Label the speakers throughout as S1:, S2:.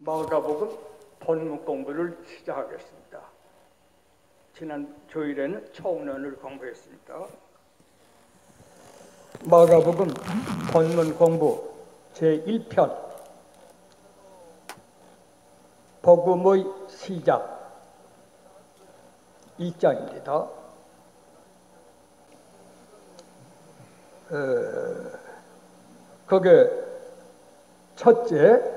S1: 마가복음 본문 공부를 시작하겠습니다. 지난 주일에는 초문을 공부했습니다. 마가복음 본문 공부 제1편 복음의 시작 2장입니다. 거기에 첫째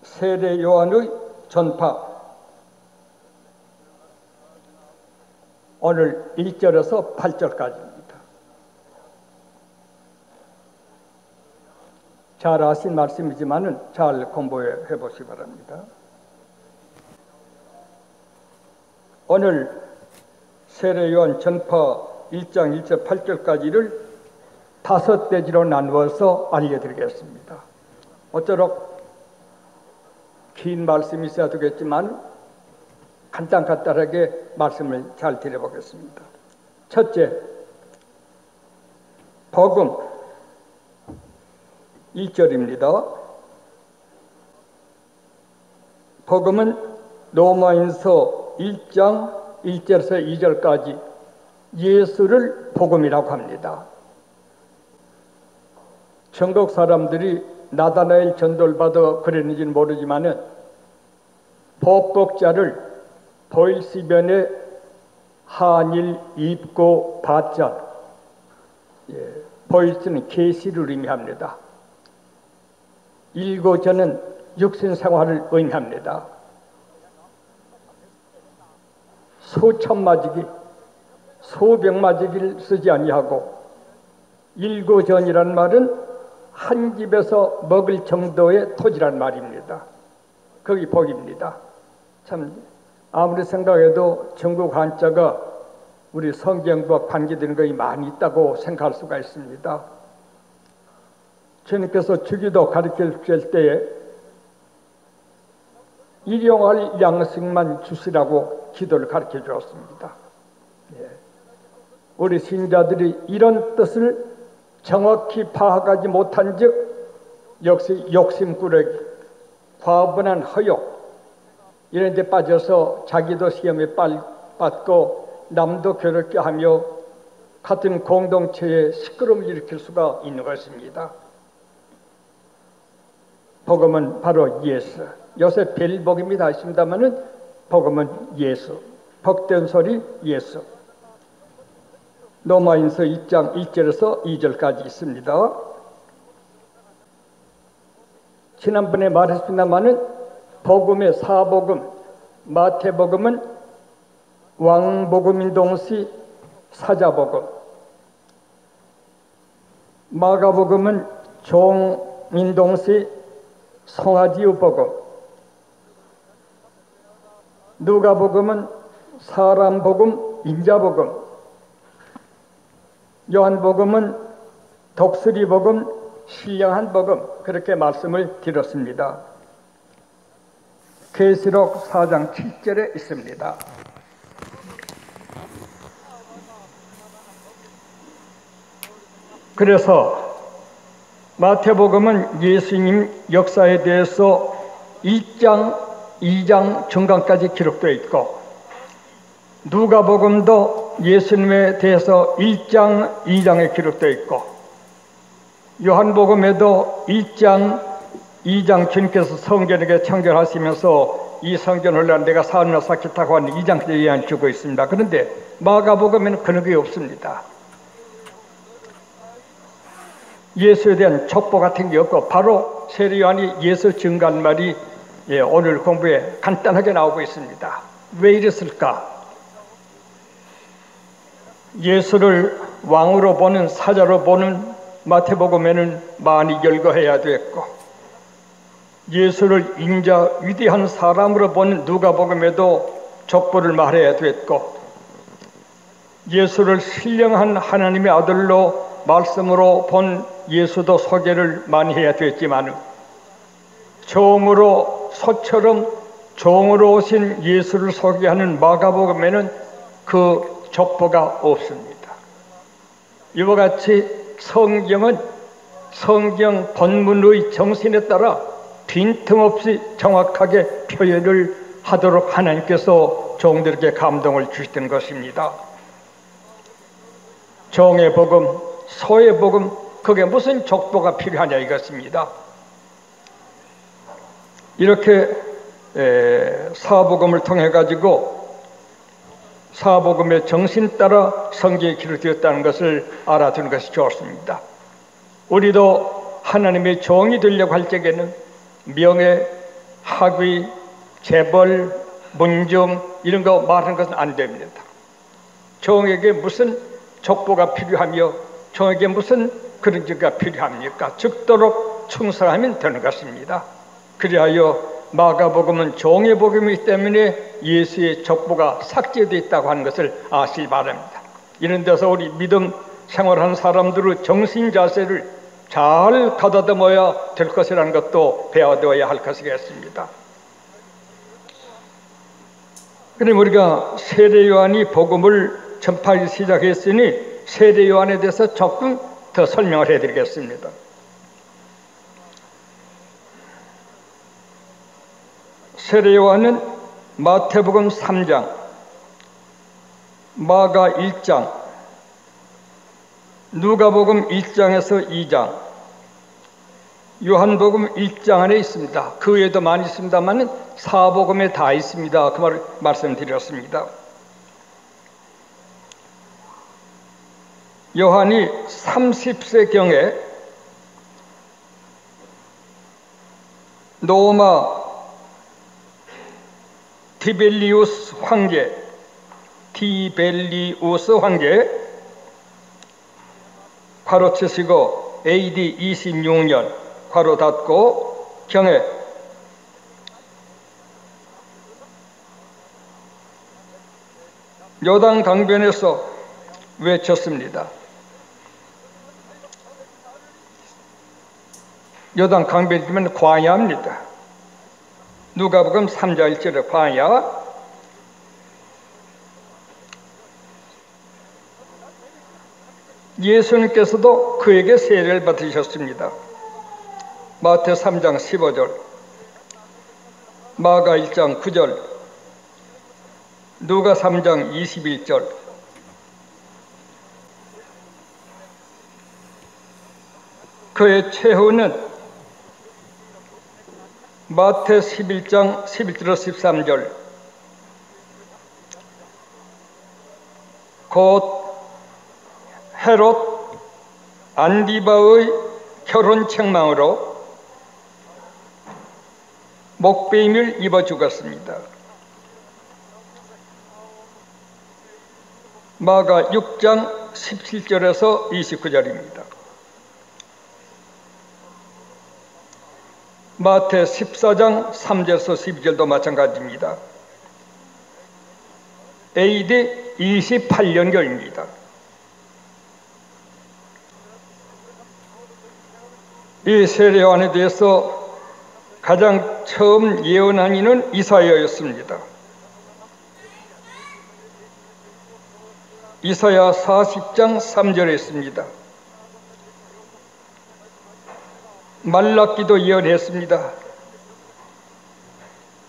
S1: 세례 요한의 전파, 오늘 1절에서 8절까지입니다. 잘 아신 말씀이지만 잘 공부해 보시기 바랍니다. 오늘 세례 요한 전파 1장 1절 8절까지를 5대지로 나누어서 알려드리겠습니다. 어쩌록 긴 말씀이 있어야 되겠지만 간단하게 말씀을 잘 드려보겠습니다. 첫째, 복음 1절입니다. 복음은 로마인서 1장 1절에서 2절까지 예수를 복음이라고 합니다. 천국 사람들이 나다나엘 전도를 받아 그랬는지는 모르지만은 보복자를 보일시변에 한일 입고 받자, 보일시는 계시를 의미합니다. 일고전은 육신 생활을 의미합니다. 수천마지기, 수백마지기를 쓰지 아니하고 일고전이란 말은 한 집에서 먹을 정도의 토지란 말입니다. 거기 복입니다. 참 아무리 생각해도 전국 한자가 우리 성경과 관계되는 것이 많이 있다고 생각할 수가 있습니다. 주님께서 주기도 가르쳐 주실 때에 일용할 양식만 주시라고 기도를 가르쳐 주었습니다. 우리 신자들이 이런 뜻을 정확히 파악하지 못한 즉 역시 욕심꾸러기, 과분한 허욕 이런 데 빠져서 자기도 시험에 빠졌고 남도 괴롭게 하며 같은 공동체에 시끄러움을 일으킬 수가 있는 것입니다. 복음은 바로 예수. 요새 별복음이 다 있습니다마는 복음은 예수. 복된 소리 예수. 로마인서 1장 1절에서 2절까지 있습니다. 지난번에 말했습니다마는 복음의 사복음, 마태복음은 왕복음인 동시 사자복음, 마가복음은 종인 동시 송아지의 복음, 누가복음은 사람복음, 인자복음, 요한복음은 독수리복음, 신령한 복음, 그렇게 말씀을 드렸습니다. 계시록 4장 7절에 있습니다. 그래서 마태복음은 예수님 역사에 대해서 1장, 2장 중간까지 기록되어 있고 누가복음도 예수님에 대해서 1장, 2장에 기록되어 있고 요한복음에도 1장, 2장 주님께서 성전에게 창조하시면서 이 성전을 내가 사느라 쌓겠다고 하는 2장까지 예언을 주고 있습니다. 그런데 마가복음에는 그런 게 없습니다. 예수에 대한 족보 같은 게 없고 바로 세례 요한이 예수 증거한 말이 오늘 공부에 간단하게 나오고 있습니다. 왜 이랬을까? 예수를 왕으로 보는 사자로 보는 마태복음에는 많이 열거해야 됐고 예수를 인자 위대한 사람으로 보는 누가복음에도 족보를 말해야 됐고 예수를 신령한 하나님의 아들로 말씀으로 본 예수도 소개를 많이 해야 됐지만 종으로 소처럼 종으로 오신 예수를 소개하는 마가복음에는 그 족보가 없습니다. 이와 같이 성경은 성경 본문의 정신에 따라 빈틈없이 정확하게 표현을 하도록 하나님께서 종들에게 감동을 주시던 것입니다. 종의 복음, 소의 복음, 그게 무슨 족보가 필요하냐 이것입니다. 이렇게 사복음을 통해 가지고 사복음의 정신 따라 성경이 기록되었다는 것을 알아두는 것이 좋습니다. 우리도 하나님의 종이 되려고 할 적에는 명예, 학위, 재벌, 문중 이런 거 말하는 것은 안 됩니다. 종에게 무슨 족보가 필요하며 종에게 무슨 그런 지가 필요합니까? 죽도록 충성하면 되는 것입니다. 그리하여 마가복음은 종의 복음이기 때문에 예수의 족보가 삭제되어 있다고 하는 것을 아시기 바랍니다. 이런 데서 우리 믿음 생활하는 사람들의 정신 자세를 잘 가다듬어야 될 것이라는 것도 배워둬야 할 것이겠습니다. 그럼 우리가 세례 요한이 복음을 전파하기 시작했으니 세례 요한에 대해서 조금 더 설명을 해드리겠습니다. 세례 요한은 마태복음 3장, 마가 1장, 누가복음 1장에서 2장, 요한복음 1장 안에 있습니다. 그 외에도 많이 있습니다만 사복음에 다 있습니다. 그 말을 말씀드렸습니다. 요한이 30세경에 로마 티벨리우스 황제 괄호 치시고 AD 26년 괄호 닫고 경에 요단 강변에서 외쳤습니다. 요단 강변이면 광야입니다. 누가복음 3장 1절에 광야, 예수님께서도 그에게 세례를 받으셨습니다. 마태 3장 15절, 마가 1장 9절, 누가 3장 21절. 그의 최후는 마태 11장 11절에서 13절, 곧 헤롯 안디바의 결혼 책망으로 목베임을 입어 죽었습니다. 마가 6장 17절에서 29절입니다. 마태 14장 3절에서 12절도 마찬가지입니다. AD 28년경입니다. 이 세례 요한에 대해서 가장 처음 예언한 이는 이사야였습니다. 이사야 40장 3절에 있습니다. 말라기도 예언했습니다.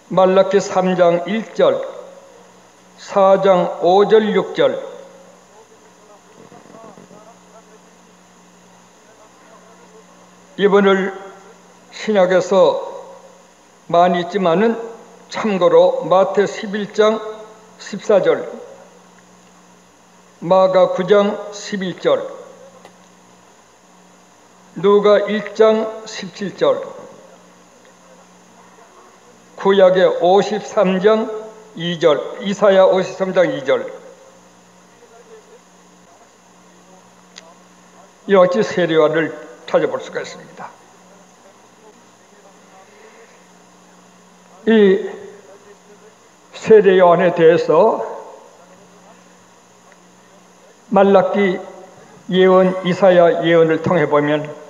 S1: 말라기 3장 1절, 4장 5절 6절, 이번을 신약에서 많이 있지만은 참고로 마태 11장 14절, 마가 9장 11절, 누가 1장 17절, 구약의 53장 2절, 이사야 53장 2절, 이와 같이 세례 요한을 찾아볼 수가 있습니다. 이 세례 요한에 대해서 말라기 예언, 이사야 예언을 통해 보면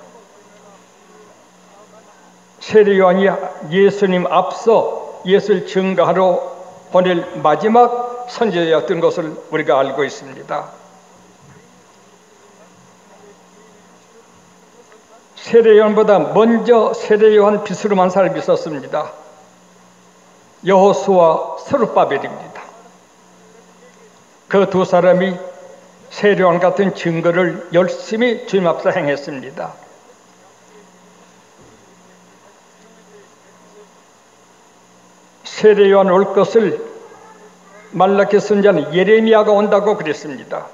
S1: 세례 요한이 예수님 앞서 예수를 증거하러 보낼 마지막 선지자였던 것을 우리가 알고 있습니다. 세례요한보다 먼저 세례요한 빗으로만 사람이 있었습니다. 여호수아 스룹바벨입니다. 그 두 사람이 세례요한 같은 증거를 열심히 주님 앞서 행했습니다. 세례요한 올 것을 말라기 선지자는 예레미야가 온다고 그랬습니다.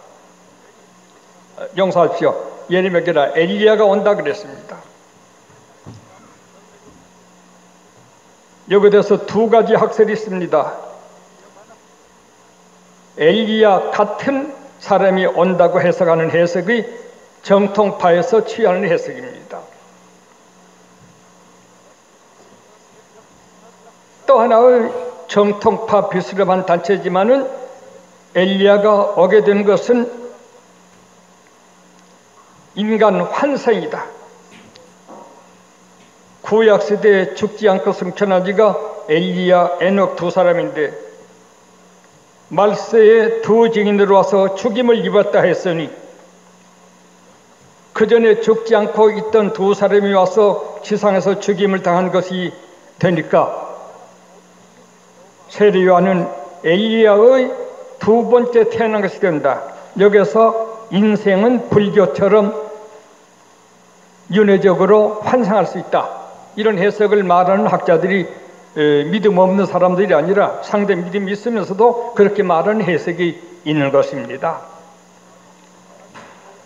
S1: 용서하십시오. 예레미야가 아니라 엘리야가 온다 그랬습니다. 여기에 대해서 두 가지 학설이 있습니다. 엘리야 같은 사람이 온다고 해석하는 해석이 정통파에서 취하는 해석입니다. 또 하나의 정통파 비스름한 단체지만은 엘리야가 오게 된 것은 인간 환상이다. 구약시대에 죽지 않고 승천한 지가 엘리야, 에녹 두 사람인데 말세에 두 증인으로 와서 죽임을 입었다 했으니 그 전에 죽지 않고 있던 두 사람이 와서 지상에서 죽임을 당한 것이 되니까 세례요한은 엘리야의 두 번째 태어난 것이 된다. 여기서 인생은 불교처럼 윤회적으로 환상할 수 있다. 이런 해석을 말하는 학자들이 믿음 없는 사람들이 아니라 상대 믿음이 있으면서도 그렇게 말하는 해석이 있는 것입니다.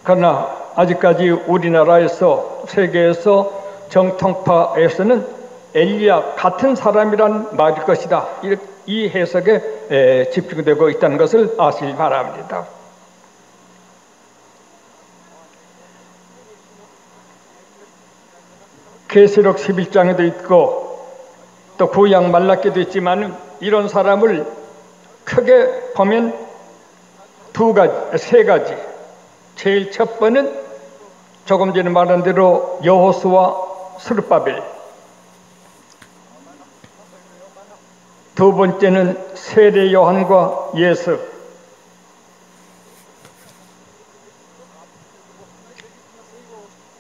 S1: 그러나 아직까지 우리나라에서 세계에서 정통파에서는 엘리야 같은 사람이란 말일 것이다. 이 해석에 집중되고 있다는 것을 아시기 바랍니다. 계시록 11장에도 있고 또 구약 말라기도 있지만 이런 사람을 크게 보면 세 가지. 제일 첫 번은 조금 전에 말한 대로 여호수아 스룹바벨, 두 번째는 세례 요한과 예수,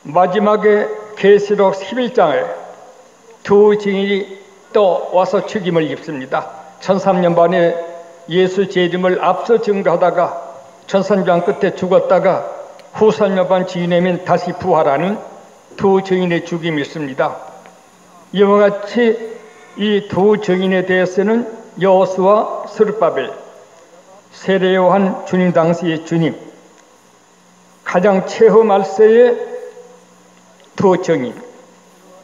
S1: 마지막에 계시록 11장에 두 증인이 또 와서 죽임을 입습니다. 1300년 만에 예수 재림을 앞서 증거하다가 1300년 끝에 죽었다가 후 3년 반 지내면 다시 부활하는 두 증인의 죽임이 있습니다. 이와 같이 이 두 증인에 대해서는 여호수아 스룹바벨, 세례 요한 주님 당시의 주님, 가장 최후 말세의 두 증인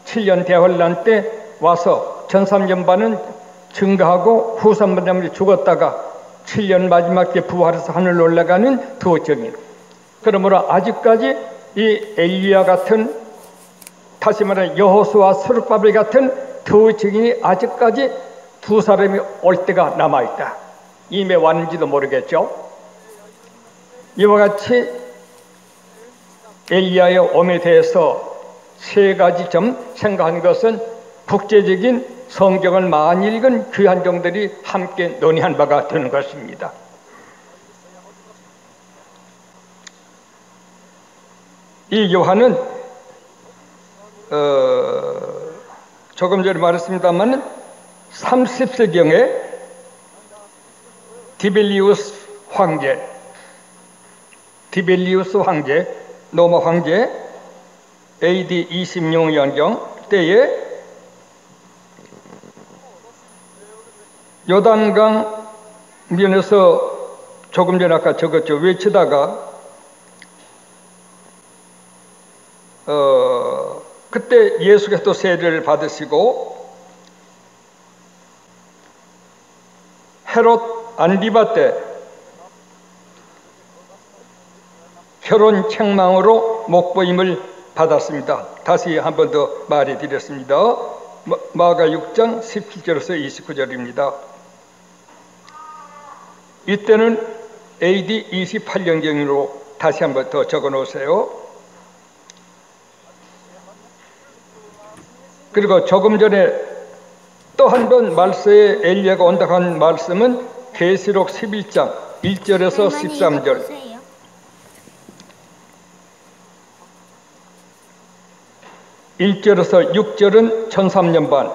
S1: 7년 대환란 때 와서 1300년 반은 증거하고 후 3년 만에 죽었다가 7년 마지막 때 부활해서 하늘로 올라가는 두 증인. 그러므로 아직까지 이 엘리야 같은, 다시 말해 여호수아 스룹바벨 같은 두 증인이 아직까지 두 사람이 올 때가 남아있다. 이미 왔는지도 모르겠죠. 이와 같이 엘리야의 오에 대해서 세 가지 점 생각한 것은 국제적인 성경을 많이 읽은 귀한 종들이 함께 논의한 바가 되는 것입니다. 이 요한은 조금 전에 말했습니다만 30세경에 디벨리우스 황제, 로마 황제 AD 26년경 때에 요단강 면에서 조금 전에 아까 적었죠. 외치다가 그때 예수께서 또 세례를 받으시고 헤롯 안디바 때 결혼 책망으로 목보임을 받았습니다. 다시 한 번 더 말해드렸습니다. 마가 6장 17절에서 29절입니다. 이때는 AD 28년경으로 다시 한 번 더 적어 놓으세요. 그리고 조금 전에 또 한 번 말세에 엘리야가 온다고 한 말씀은 계시록 11장 1절에서 13절. 1절에서 6절은 1003년 반,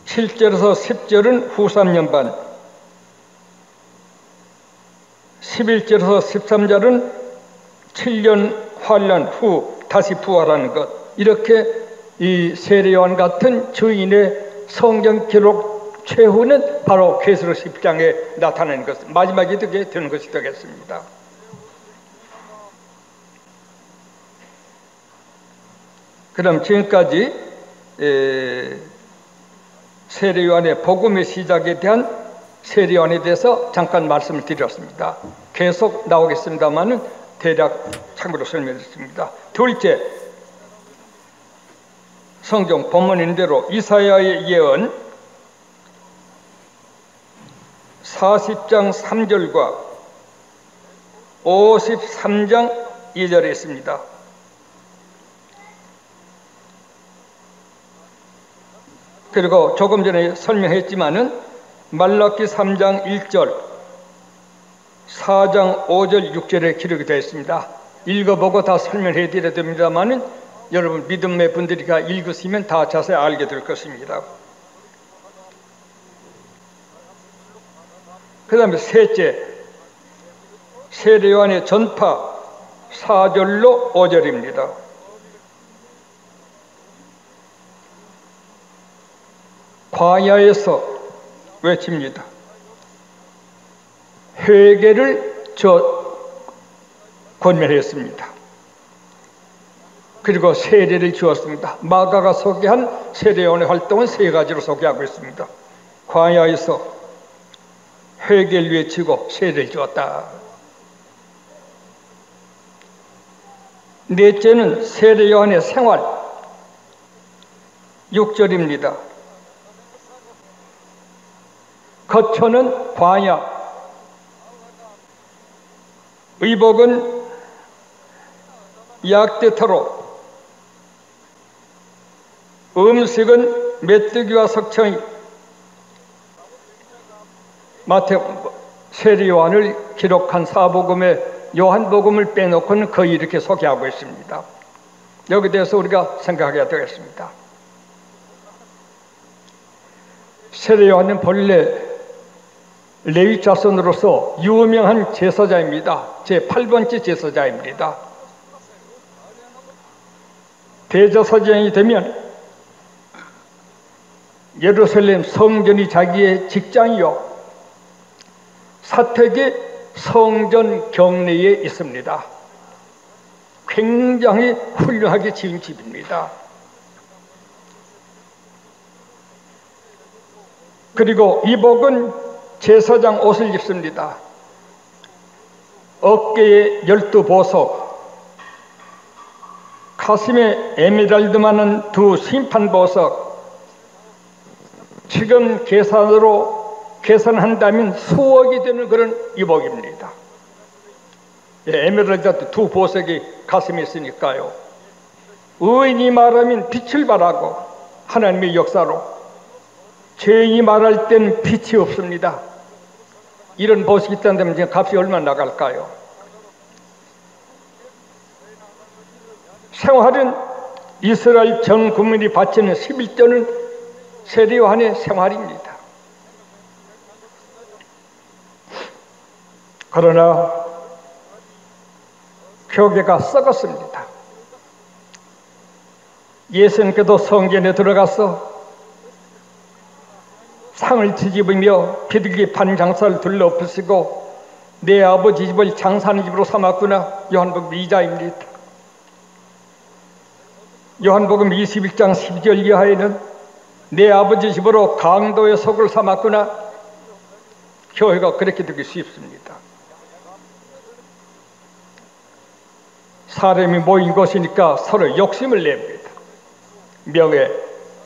S1: 7절에서 10절은 후 3년 반, 11절에서 13절은 7년 환란 후 다시 부활하는 것. 이렇게 이 세례요한 같은 주인의 성경 기록 최후는 바로 계시록 10장에 나타나는 것, 마지막이 되게 되는 것이 되겠습니다. 그럼 지금까지 세례요한의 복음의 시작에 대한 세례요한에 대해서 잠깐 말씀을 드렸습니다. 계속 나오겠습니다만은 대략 참고로 설명드렸습니다. 둘째, 성경 본문인 대로 이사야의 예언 40장 3절과 53장 2절에 있습니다. 그리고 조금 전에 설명했지만은 말라기 3장 1절, 4장 5절, 6절에 기록이 되어 있습니다. 읽어보고 다 설명해 드려야 됩니다만은 여러분 믿음의 분들이가 읽으시면 다 자세히 알게 될 것입니다. 그 다음에 셋째, 세례요한의 전파 4절로 5절입니다. 광야에서 외칩니다. 회개를 권면했습니다. 그리고 세례를 주었습니다. 마가가 소개한 세례요한의 활동은 세 가지로 소개하고 있습니다. 광야에서 회개를 외치고 세례를 주었다. 넷째는 세례요한의 생활 6절입니다. 거처는 광야, 의복은 약대토로, 음식은 메뚜기와 석청이. 세례요한을 기록한 사복음의 요한복음을 빼놓고는 거의 이렇게 소개하고 있습니다. 여기에 대해서 우리가 생각해야 되겠습니다. 세례요한은 본래 레위 자손으로서 유명한 제사장입니다. 제8번째 제사장입니다. 대제사장이 되면 예루살렘 성전이 자기의 직장이요, 사택이 성전 경내에 있습니다. 굉장히 훌륭하게 지은 집입니다. 그리고 이복은 제사장 옷을 입습니다. 어깨에 12보석, 가슴에 에메랄드 많은 2 심판보석, 지금 계산한다면 수억이 되는 그런 이복입니다. 에메랄드 2 보석이 가슴에 있으니까요. 의인이 말하면 빛을 발하고 하나님의 역사로, 죄인이 말할 때는 빛이 없습니다. 이런 보석이 있다면 값이 얼마나 나갈까요? 생활은 이스라엘 전 국민이 바치는 11조는 세례요한의 생활입니다. 그러나 교계가 썩었습니다. 예수님께도 성전에 들어가서 상을 뒤집으며 비둘기 판 장사를 둘러엎으시고 내 아버지 집을 장사하는 집으로 삼았구나. 요한복음 2장입니다. 요한복음 21장 12절 이하에는 내 아버지 집으로 강도의 속을 삼았구나. 교회가 그렇게 되기 쉽습니다. 사람이 모인 곳이니까 서로 욕심을 냅니다. 명예,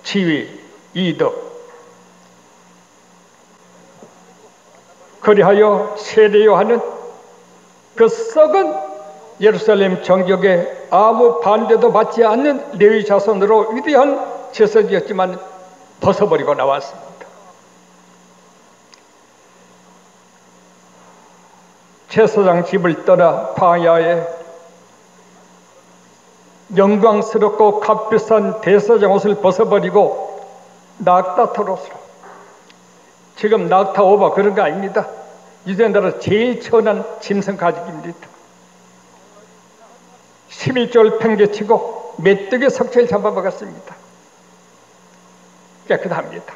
S1: 지위, 이득. 그리하여 세례요한은 그 썩은 예루살렘 정격에 아무 반대도 받지 않는 레위 자손으로 위대한 제사장이었지만 벗어버리고 나왔습니다. 제사장 집을 떠나 광야에 영광스럽고 값비싼 대사장 옷을 벗어버리고 낙타 트롯으로, 지금 낙타 오바 그런 거 아닙니다. 유전자로 제일 천한 짐승 가죽입니다. 11조를 팽개치고 메뚜기 석체를 잡아먹었습니다. 깨끗합니다.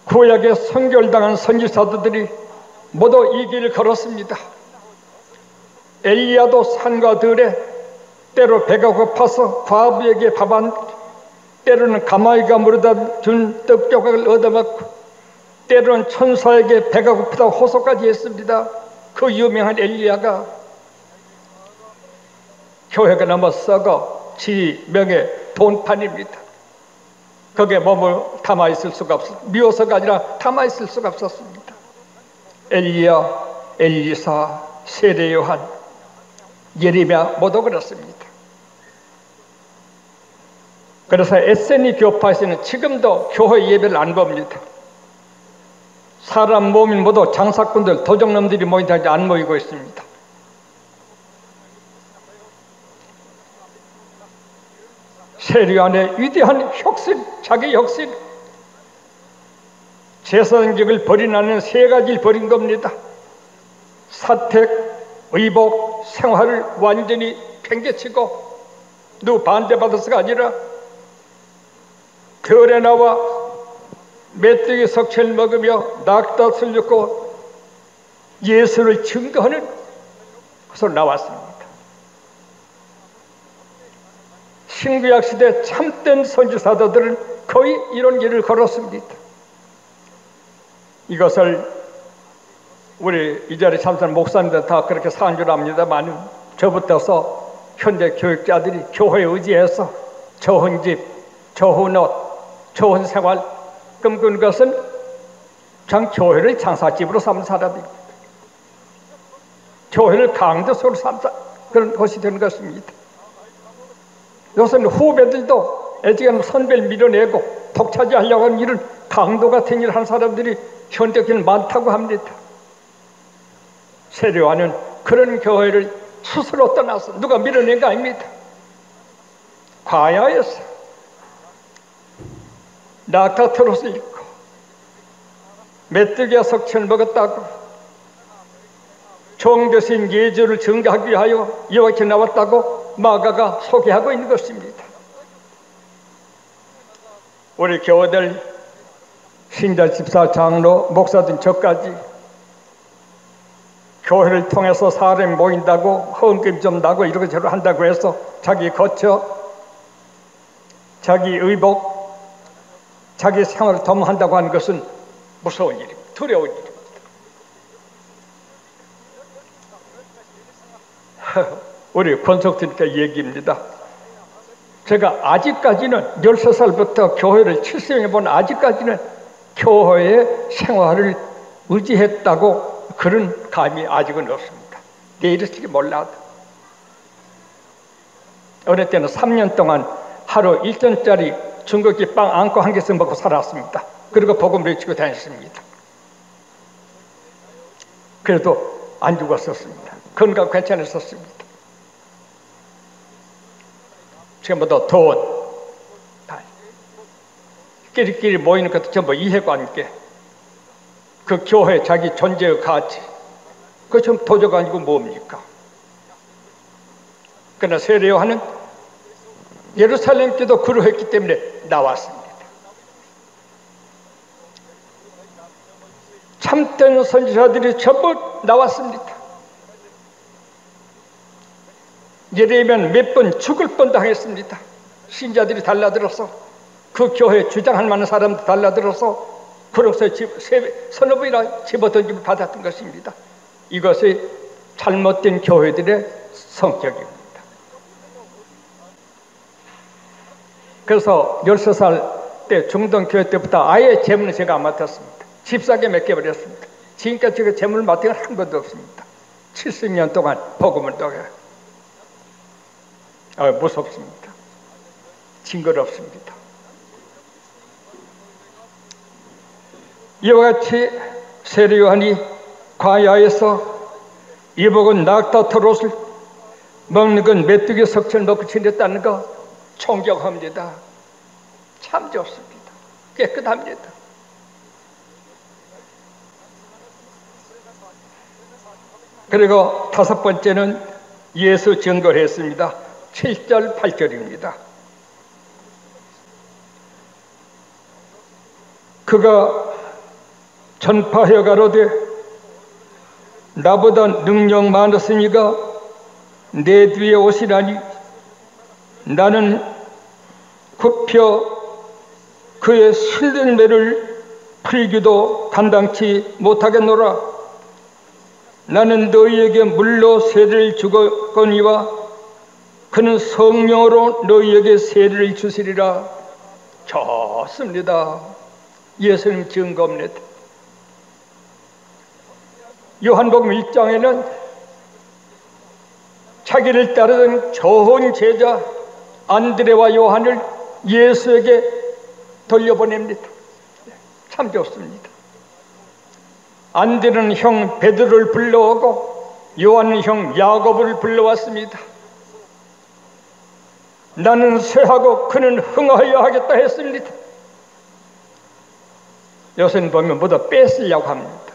S1: 구약에 선교당한 선지사도들이 모두 이 길을 걸었습니다. 엘리야도 산과 들에 때로 배가 고파서 과부에게 밥 한, 때로는 가마이가 물어다 준 떡 조각을 얻어먹고, 때로는 천사에게 배가 고프다고 호소까지 했습니다. 그 유명한 엘리야가 교회가 너무 썩어 지 명예 돈판입니다. 거기에 몸을 담아 있을 수가 없었습니다. 미워서가 아니라 담아 있을 수가 없었습니다. 엘리야, 엘리사, 세례 요한, 예레미야 모두 그렇습니다. 그래서 에세니 교파에서는 지금도 교회 예배를 안 봅니다. 사람 모임 모두 장사꾼들, 도적놈들이 모인다 이제 안 모이고 있습니다. 세례요한의 위대한 혁신, 자기 혁신, 제사장직을 버리나는 세 가지를 버린 겁니다. 사택, 의복, 생활을 완전히 팽개치고, 누구 반대받아서가 아니라 들에 나와 메뚜기 석체를 먹으며 낙타를 엮고 예수를 증거하는 것으로 나왔습니다. 신구약 시대 참된 선지사도들은 거의 이런 길을 걸었습니다. 이것을 우리 이 자리에 참석한 목사님들 다 그렇게 사는 줄 압니다만, 저부터서 현대 교육자들이 교회에 의지해서 좋은 집, 좋은 옷, 좋은 생활 꿈꾸는 것은 참 교회를 장사집으로 삼는 사람입니다. 교회를 강도소로 삼는 그런 것이 되는 것입니다. 요새는 후배들도 애지간 선배를 밀어내고 독차지하려고 하는 이런 강도 같은 일을 하는 사람들이 현대교회는 많다고 합니다. 세례요한은 그런 교회를 스스로 떠나서 누가 밀어낸 거 아닙니다. 과야에서 낙타 트롯을 입고 메뚜기와 석체를 먹었다고 종교신 예주를 증거하기 위하여 이렇게 나왔다고 마가가 소개하고 있는 것입니다. 우리 교회들 신자, 집사, 장로, 목사들 저까지 교회를 통해서 사람이 모인다고 헌금 좀 나고 이렇게 저렇게 한다고 해서 자기 거처, 자기 의복, 자기 생활을 도모한다고 하는 것은 무서운 일입니다. 두려운 일입니다. 우리 권석진께 얘기입니다. 제가 아직까지는 13살부터 교회를 70년 본 아직까지는 교회의 생활을 의지했다고 그런 감이 아직은 없습니다. 내일일지 몰라도. 어느 때는 3년 동안 하루 1전짜리 중국집 빵 안고 한 개씩 먹고 살았습니다. 그리고 복음 외치고 다녔습니다. 그래도 안 죽었었습니다. 건강 괜찮았었습니다. 지금부터 돈, 끼리끼리 모이는 것도 전부 이해관계, 그 교회 자기 존재의 가치, 그거 좀 도저가 아니고 뭡니까? 그러나 세례요한은 예루살렘 교도 그러했기 때문에 나왔습니다. 참된 선지자들이 전부 나왔습니다. 예레미야는 몇 번 죽을 뻔도 하겠습니다. 신자들이 달라들어서, 그 교회 주장할 만한 사람도 달라들어서 그로서 서너 번이나 집어던짐을 받았던 것입니다. 이것이 잘못된 교회들의 성격입니다. 그래서 13살 때 중동교회 때부터 아예 재물은 제가 안 맡았습니다. 집사게 맡겨버렸습니다. 지금까지 제가 재물을 맡은 건 한 번도 없습니다. 70년 동안 복음을 넣어요. 무섭습니다. 징그럽습니다. 이와 같이 세례요한이 광야에서 이복은 낙타 털옷을 먹는 건 메뚜기 석철 먹고 지냈다는 거 총격합니다. 참 좋습니다. 깨끗합니다. 그리고 다섯 번째는 예수 증거를 했습니다. 7절 8절입니다. 그가 전파해 가로되 나보다 능력 많으시니가 내 뒤에 오시라니 나는 굽혀 그의 실들매를 풀기도 감당치 못하겠노라. 나는 너희에게 물로 세례를 주거니와 그는 성령으로 너희에게 세례를 주시리라. 좋습니다. 예수님 증거입니다. 요한복음 1장에는 자기를 따르던 좋은 제자 안드레와 요한을 예수에게 돌려보냅니다. 참 좋습니다. 안드레는 형 베드로를 불러오고 요한은 형 야고보를 불러왔습니다. 나는 쇠하고 그는 흥하여 하겠다 했습니다. 요새는 보면 모두 뺏으려고 합니다.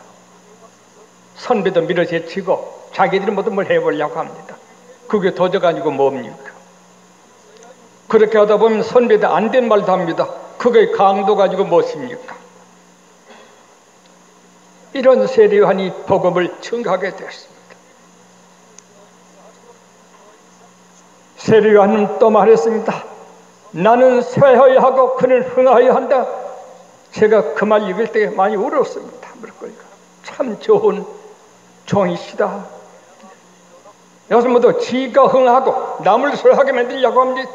S1: 선배도 밀어제치고 자기들이 모두 뭘 해보려고 합니다. 그게 도저가 아니고 뭡니까? 그렇게 하다 보면 선배도 안 된 말도 합니다. 그게 강도 가지고 무엇입니까? 이런 세례요한이 복음을 증거하게 됐습니다. 세례요한은 또 말했습니다. 나는 쇠하여 하고 그는 흥하여 한다. 제가 그 말 읽을 때 많이 울었습니다. 참 좋은 종이시다. 여기서 모두 지가 흥하고 남을 쇠하게 만들려고 합니다.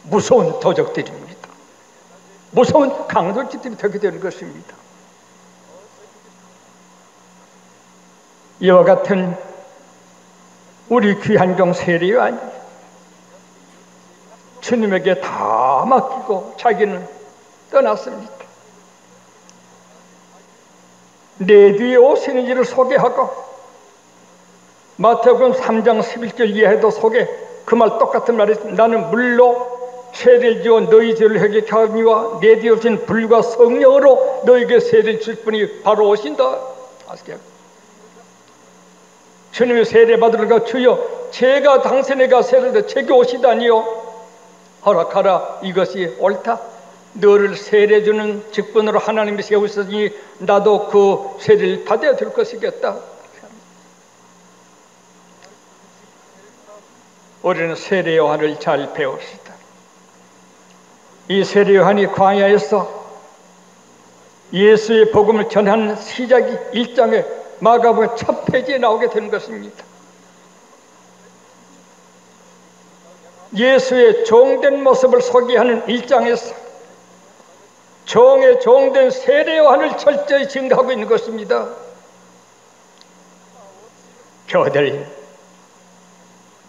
S1: 무서운 도적들입니다. 무서운 강도질들이 되게 되는 것입니다. 이와 같은 우리 귀한 종 세례요한이 주님에게 다 맡기고 자기는 떠났습니다. 내 뒤에 오시는 이를 소개하고 마태복음 3장 11절 이하에도 소개 그 말 똑같은 말이 나는 물로 세례를 지어 너희 죄를 회개케 하니와 내 뒤에 오신 불과 성령으로 너에게 세례를 줄 분이 바로 오신다. 아시겠어요? 주님의 세례 받으러가 주여 제가 당신에게 세례를 제게 오시다니요. 허락하라. 이것이 옳다. 너를 세례 주는 직분으로 하나님이 세우셨으니 나도 그 세례를 받아야 될 것이겠다. 우리는 세례 요한을 잘 배웁시다. 이 세례 요한이 광야에서 예수의 복음을 전하는 시작이 1장에 마가복음 첫 페이지에 나오게 되는 것입니다. 예수의 종된 모습을 소개하는 1장에서 종의 종된 세례 요한을 철저히 증거하고 있는 것입니다. 교회들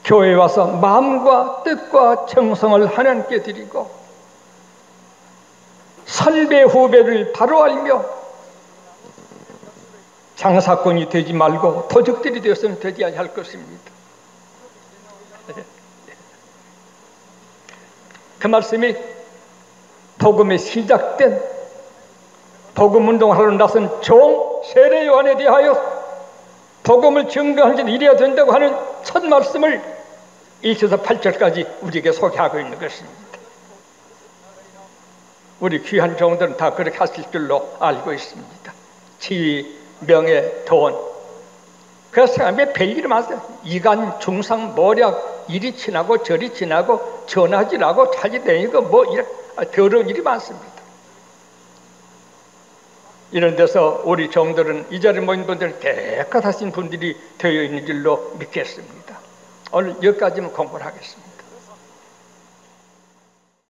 S1: 교회에 와서 마음과 뜻과 정성을 하나님께 드리고 선배 후배를 바로 알며 장사꾼이 되지 말고 도적들이 되었으면 되지 할 것입니다. 그 말씀이 복음에 시작된 복음 운동을 하러 나선 종 세례 요한에 대하여 복음을 증거하는 지 이래야 된다고 하는 첫 말씀을 1절에서 8절까지 우리에게 소개하고 있는 것입니다. 우리 귀한 종들은 다 그렇게 하실 줄로 알고 있습니다. 지위, 명예, 돈. 그래서 사람이 별일이 많아요. 이간, 중상, 모략, 이리 지나고 저리 지나고 전화질하고 찾아다니고 뭐 이런 더러운 일이 많습니다. 이런 데서 우리 종들은 이 자리에 모인 분들은 깨끗하신 분들이 되어 있는 줄로 믿겠습니다. 오늘 여기까지만 공부를 하겠습니다.